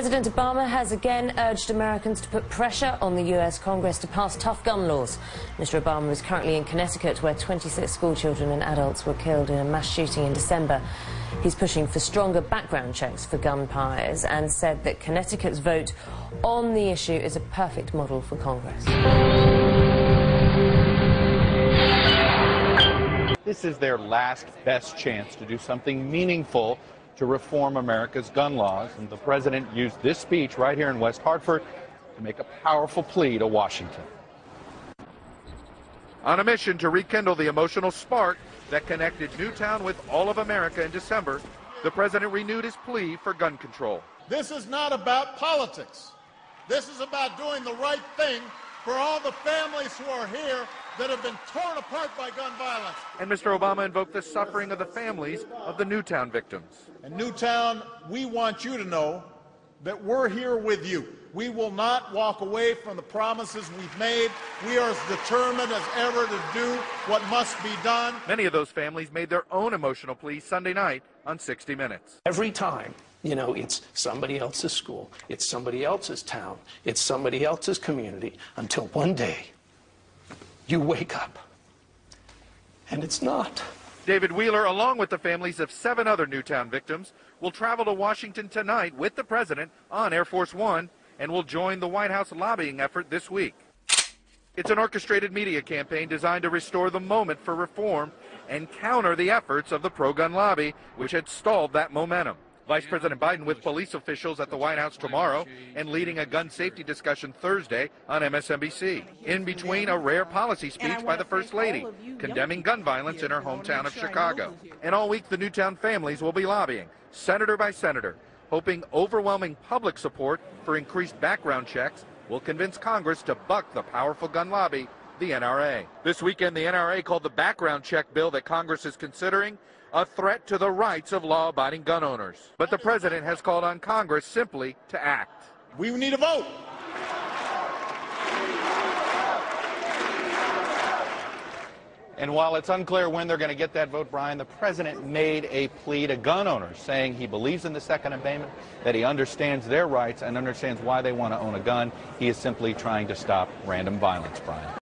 President Obama has again urged Americans to put pressure on the U.S. Congress to pass tough gun laws. Mr. Obama is currently in Connecticut, where 26 schoolchildren and adults were killed in a mass shooting in December. He's pushing for stronger background checks for gun buyers and said that Connecticut's vote on the issue is a perfect model for Congress. This is their last best chance to do something meaningful to reform America's gun laws, and the president used this speech right here in West Hartford to make a powerful plea to Washington. On a mission to rekindle the emotional spark that connected Newtown with all of America in December, the president renewed his plea for gun control. This is not about politics. This is about doing the right thing for all the families who are here that have been torn apart by gun violence. And Mr. Obama invoked the suffering of the families of the Newtown victims. In Newtown, we want you to know that we're here with you. We will not walk away from the promises we've made. We are as determined as ever to do what must be done. Many of those families made their own emotional pleas Sunday night on 60 Minutes. Every time, you know, it's somebody else's school, it's somebody else's town, it's somebody else's community, until one day you wake up and it's not. David Wheeler, along with the families of 7 other Newtown victims, will travel to Washington tonight with the president on Air Force One and will join the White House lobbying effort this week. It's an orchestrated media campaign designed to restore the moment for reform and counter the efforts of the pro-gun lobby, which had stalled that momentum. Vice President Biden with police officials at the White House tomorrow and leading a gun safety discussion Thursday on MSNBC. In between, a rare policy speech by the First Lady, condemning gun violence in her hometown of Chicago. And all week, the Newtown families will be lobbying, senator by senator, hoping overwhelming public support for increased background checks will convince Congress to buck the powerful gun lobby, the NRA. This weekend, the NRA called the background check bill that Congress is considering a threat to the rights of law-abiding gun owners. But the president has called on Congress simply to act. We need a vote. And while it's unclear when they're going to get that vote, Brian, the president made a plea to gun owners, saying he believes in the Second Amendment, that he understands their rights and understands why they want to own a gun. He is simply trying to stop random violence, Brian.